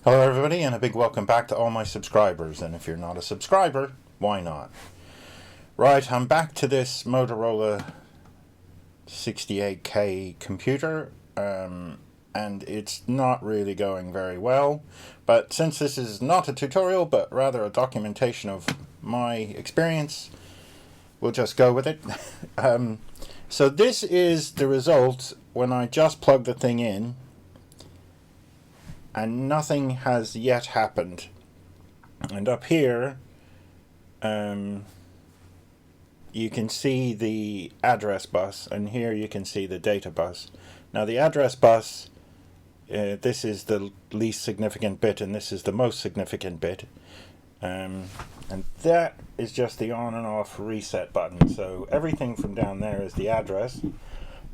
Hello everybody, and a big welcome back to all my subscribers, and if you're not a subscriber, why not? Right, I'm back to this Motorola 68K computer, and it's not really going very well, but since this is not a tutorial but rather a documentation of my experience, we'll just go with it. So this is the result when I just plug the thing in and nothing has yet happened. And up here you can see the address bus, and here you can see the data bus. Now the address bus, this is the least significant bit and this is the most significant bit, and that is just the on and off reset button. So everything from down there is the address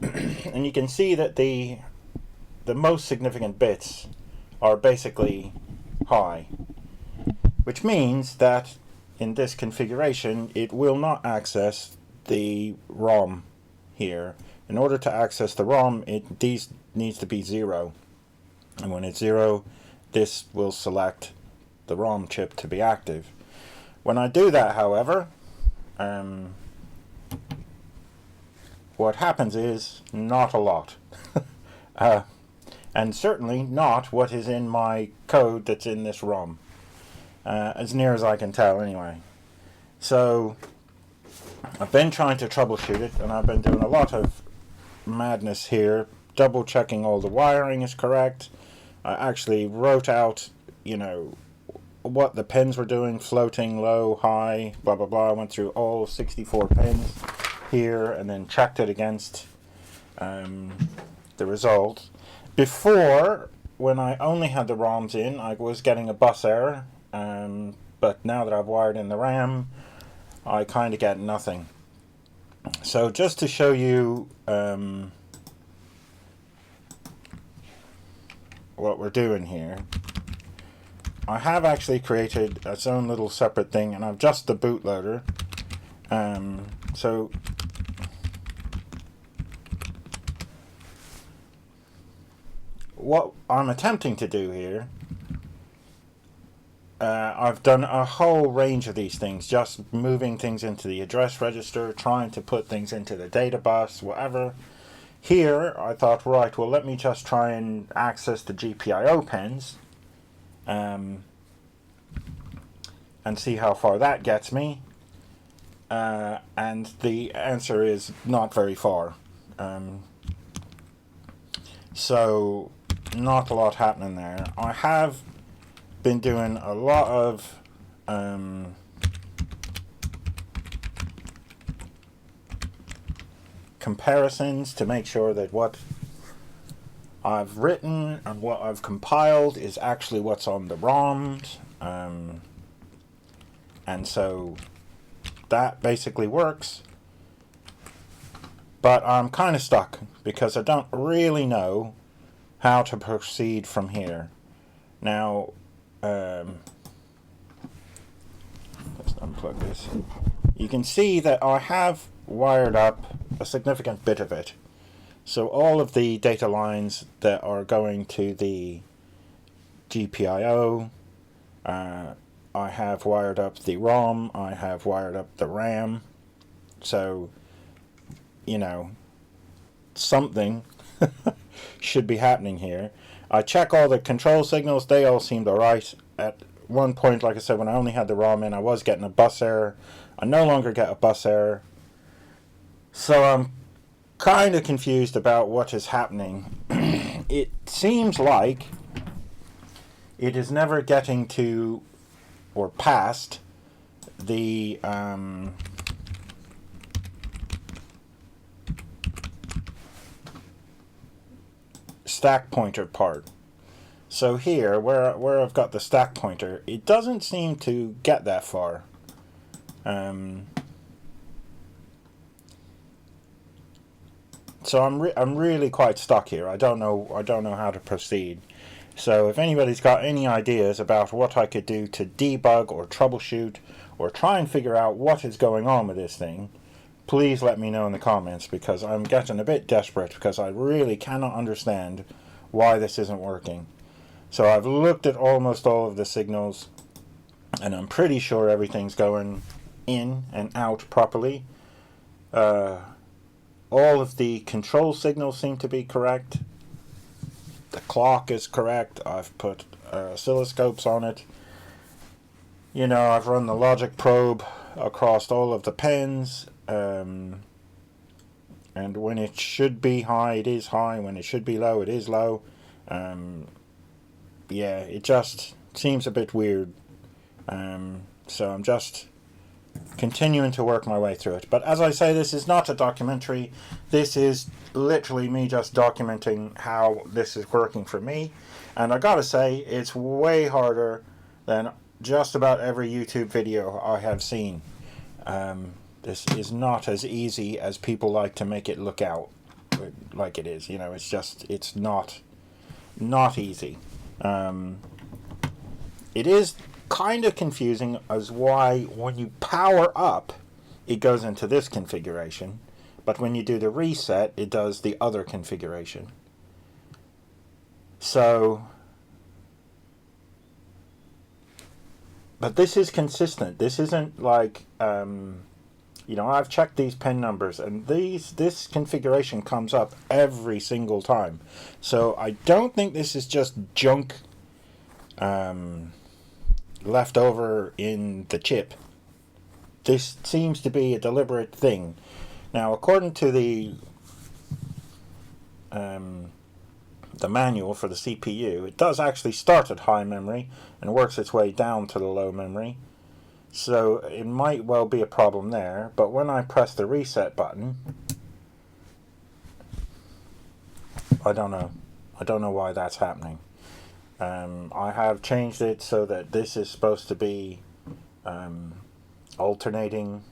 and you can see that the most significant bits are basically high, which means that in this configuration it will not access the ROM here. In order to access the ROM, these needs to be 0, and when it's 0, this will select the ROM chip to be active. When I do that, however, what happens is not a lot. And certainly not what is in my code that's in this ROM, as near as I can tell anyway. So I've been trying to troubleshoot it, and I've been doing a lot of madness here, double checking all the wiring is correct. I actually wrote out, what the pins were doing, floating, low, high, blah blah blah. I went through all 64 pins here and then checked it against the result. Before, when I only had the ROMs in, I was getting a bus error, but now that I've wired in the RAM, I kind of get nothing. So just to show you what we're doing here, I have actually created its own little separate thing, and I've just the bootloader. So what I'm attempting to do here, I've done a whole range of these things, just moving things into the address register, trying to put things into the data bus, whatever. Here I thought, right, well, let me just try and access the GPIO pins and see how far that gets me, and the answer is not very far. So not a lot happening there. I have been doing a lot of comparisons to make sure that what I've written and what I've compiled is actually what's on the ROMs, and so that basically works, but I'm kind of stuck because I don't really know how to proceed from here. Now, let's unplug this. You can see that I have wired up a significant bit of it. So all of the data lines that are going to the GPIO, I have wired up the ROM, I have wired up the RAM. So, something should be happening here. I check all the control signals, they all seemed alright. At one point, like I said, when I only had the ROM in, I was getting a bus error. I no longer get a bus error. So I'm kind of confused about what is happening. It seems like it is never getting to or past the stack pointer part. So here, where I've got the stack pointer, it doesn't seem to get that far. So I'm really quite stuck here. I don't know how to proceed. So if anybody's got any ideas about what I could do to debug or troubleshoot or try and figure out what is going on with this thing, please let me know in the comments, because I'm getting a bit desperate because I really cannot understand why this isn't working. So I've looked at almost all of the signals, and I'm pretty sure everything's going in and out properly. All of the control signals seem to be correct. The clock is correct. I've put oscilloscopes on it. You know, I've run the logic probe across all of the pins. And when it should be high, it is high. When it should be low, it is low. Yeah, it just seems a bit weird. So I'm just continuing to work my way through it. But as I say, this is not a documentary. This is literally me just documenting how this is working for me. And I gotta say, it's way harder than just about every YouTube video I have seen. This is not as easy as people like to make it look out like it is. You know, it's not easy. It is kind of confusing as why when you power up it goes into this configuration, but when you do the reset it does the other configuration. So, but this is consistent. This isn't like you know, I've checked these pin numbers and this configuration comes up every single time. So I don't think this is just junk left over in the chip. This seems to be a deliberate thing. Now, according to the manual for the CPU, it does actually start at high memory and works its way down to the low memory. So it might well be a problem there. But when I press the reset button, I don't know. I don't know why that's happening. I have changed it so that this is supposed to be alternating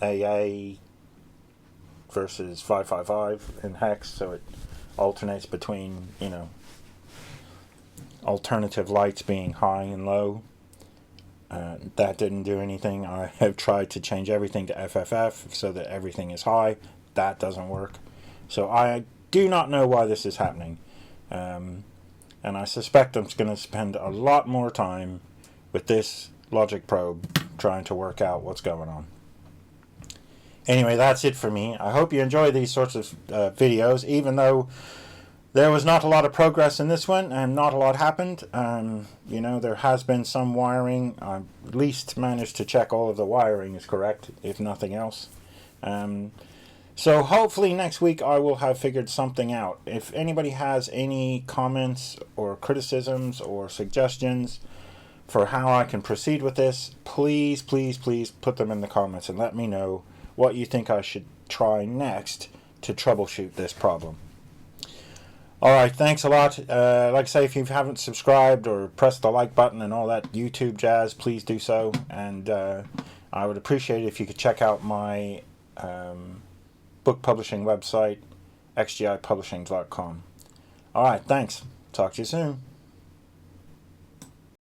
AA versus 555 in hex, so it alternates between, you know, alternative lights being high and low. That didn't do anything. I have tried to change everything to FFF so that everything is high. That doesn't work. So I do not know why this is happening. And I suspect I'm going to spend a lot more time with this logic probe trying to work out what's going on. Anyway, that's it for me. I hope you enjoy these sorts of videos, even though there was not a lot of progress in this one and not a lot happened. You know, there has been some wiring. I at least managed to check all of the wiring is correct, if nothing else. So hopefully next week I will have figured something out. If anybody has any comments or criticisms or suggestions for how I can proceed with this, please, please, please put them in the comments and let me know what you think I should try next to troubleshoot this problem. Alright, thanks a lot. Like I say, if you haven't subscribed or pressed the like button and all that YouTube jazz, please do so. And I would appreciate it if you could check out my book publishing website, xgipublishing.com. Alright, thanks. Talk to you soon.